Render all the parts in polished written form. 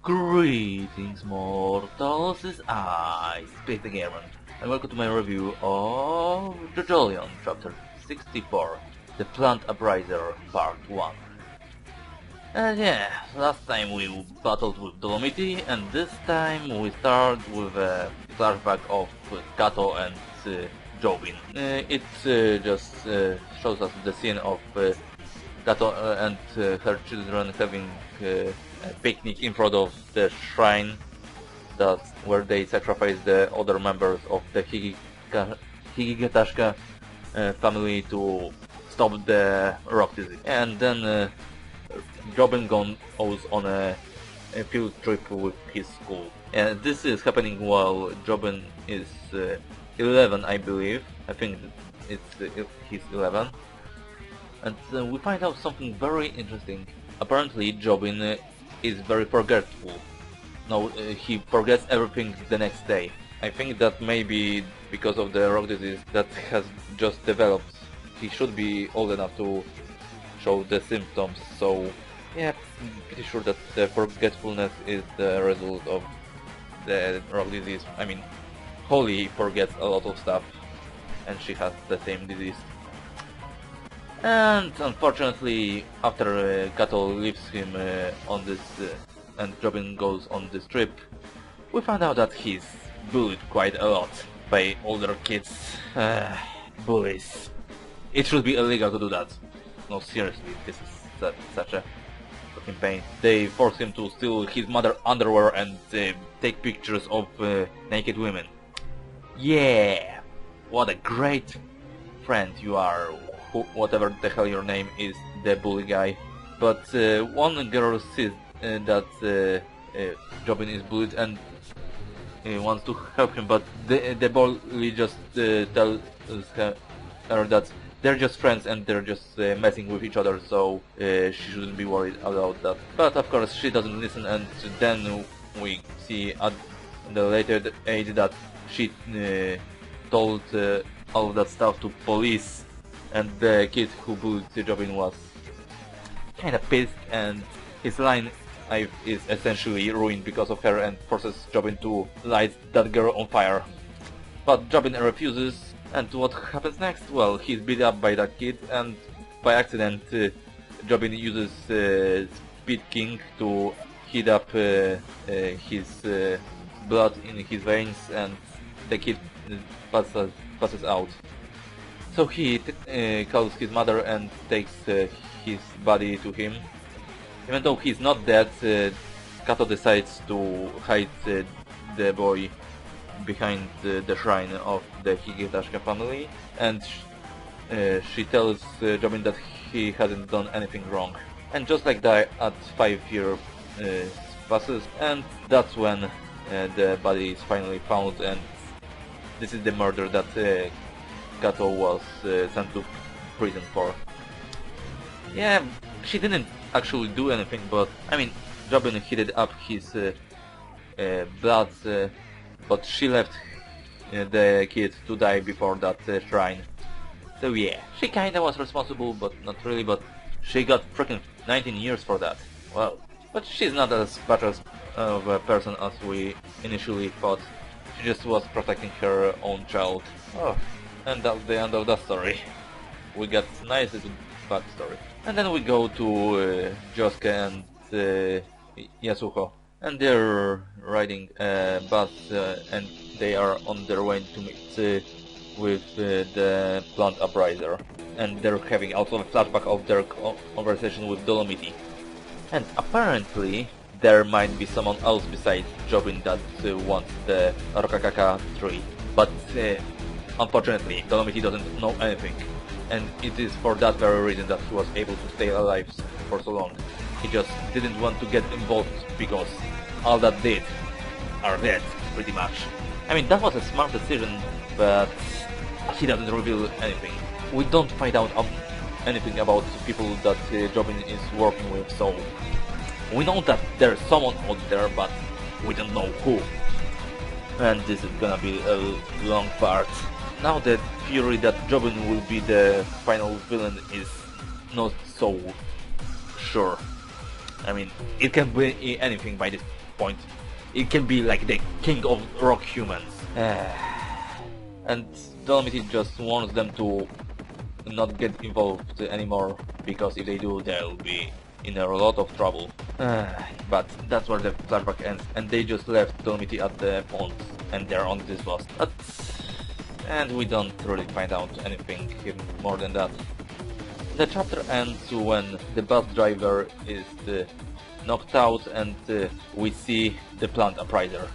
Greetings mortals, it's I, Space the Gamer, and welcome to my review of JoJolion Chapter 64, The Plant Upriser Part 1. And yeah, last time we battled with Dolomiti, and this time we start with a flashback of Kato and JOUBIN. It just shows us the scene of Kato and her children having a picnic in front of the shrine where they sacrifice the other members of the Higigatashka family to stop the rock disease. And then JOUBIN goes on a field trip with his school. And this is happening while JOUBIN is 11, I believe. I think he's 11. And we find out something very interesting. Apparently JOUBIN is very forgetful. No, he forgets everything the next day. I think that maybe because of the rock disease that has just developed. He should be old enough to show the symptoms, so yeah, I'm pretty sure that the forgetfulness is the result of the rock disease. I mean, Holly forgets a lot of stuff, and she has the same disease. And unfortunately, after Kato leaves him on this, and JOUBIN goes on this trip, we find out that he's bullied quite a lot by older kids. Bullies. It should be illegal to do that. No, seriously, this is such a fucking pain. They force him to steal his mother's underwear and take pictures of naked women. Yeah! What a great friend you are. Whatever the hell your name is, the bully guy. But one girl sees that JOUBIN is bullied and wants to help him, but the bully just tells her that they're just friends and they're just messing with each other, so she shouldn't be worried about that. But of course she doesn't listen, and then we see at the later age that she told all of that stuff to police. And the kid who bullied JOUBIN was kinda pissed, and his line is essentially ruined because of her and forces JOUBIN to light that girl on fire. But JOUBIN refuses, and what happens next? Well, he's beat up by that kid, and by accident JOUBIN uses Speed King to heat up his blood in his veins, and the kid passes out. So he calls his mother and takes his body to him. Even though he's not dead, Kato decides to hide the boy behind the shrine of the Higigatashka family, and she tells JOUBIN that he hasn't done anything wrong. And just like that, at 5 years passes, and that's when the body is finally found, and this is the murder that Kato was sent to prison for. Yeah, she didn't actually do anything, but I mean, JOUBIN heated up his blood, but she left the kid to die before that shrine. So yeah, she kinda was responsible, but not really, but she got freaking 19 years for that. Wow. But she's not as bad of a person as we initially thought. She just was protecting her own child. Oh. And that's the end of that story. We got nice little backstory. And then we go to Josuke and Yasuko. And they're riding a bus and they are on their way to meet with the Plant Upriser. And they're having also a flashback of their conversation with Dolomiti. And apparently there might be someone else besides JOUBIN that wants the Rokakaka tree. But unfortunately, Dolomiti doesn't know anything, and it is for that very reason that he was able to stay alive for so long. He just didn't want to get involved because all that did are dead, pretty much. I mean, that was a smart decision, but he doesn't reveal anything. We don't find out anything about people that JOUBIN is working with, so we know that there's someone out there, but we don't know who. And this is gonna be a long part. Now the theory that JOUBIN will be the final villain is not so sure. I mean, it can be anything by this point. It can be like the king of rock humans. And Dolomity just wants them to not get involved anymore, because if they do, they'll be in a lot of trouble. But that's where the flashback ends, and they just left Dolomity at the pond, and they're on this bus. And we don't really find out anything more than that. The chapter ends when the bus driver is knocked out, and we see the plant appraiser.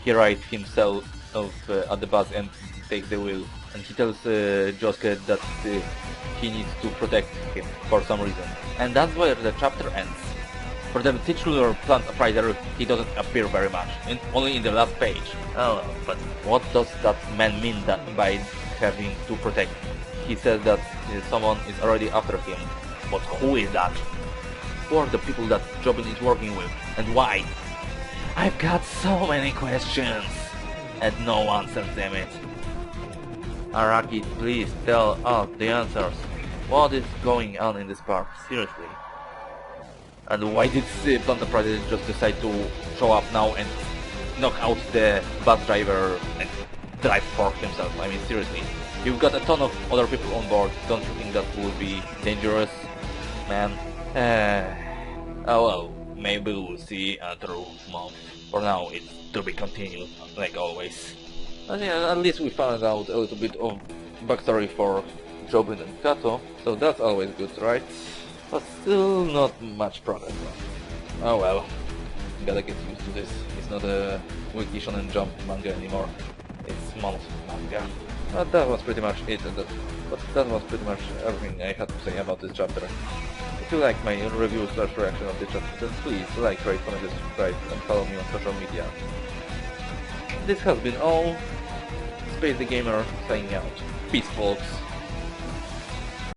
He rides himself at the bus and takes the wheel, and he tells Josuke that he needs to protect him for some reason. And that's where the chapter ends. For the titular plant appraiser, he doesn't appear very much, only in the last page. Oh, but what does that man mean by having to protect? He says that someone is already after him, but who is that? Who are the people that JOUBIN is working with, and why? I've got so many questions, and no answers, damn it. Araki, please tell us the answers. What is going on in this park, seriously? And why did Plant Appraiser just decide to show up now and knock out the bus driver and drive for himself? I mean, seriously. You've got a ton of other people on board, don't you think that would be dangerous, man? Oh well, maybe we'll see another month. For now, it's to be continued, like always. And yeah, at least we found out a little bit of backstory for JOUBIN and Kato, so that's always good, right? But still not much progress. Oh well, gotta get used to this. It's not a weekly Shonen Jump manga anymore. It's month manga. But that was pretty much it. That was pretty much everything I had to say about this chapter. If you like my review/reaction of this chapter, then please like, rate, comment, subscribe, and follow me on social media. This has been all. Space the Gamer signing out. Peace, folks.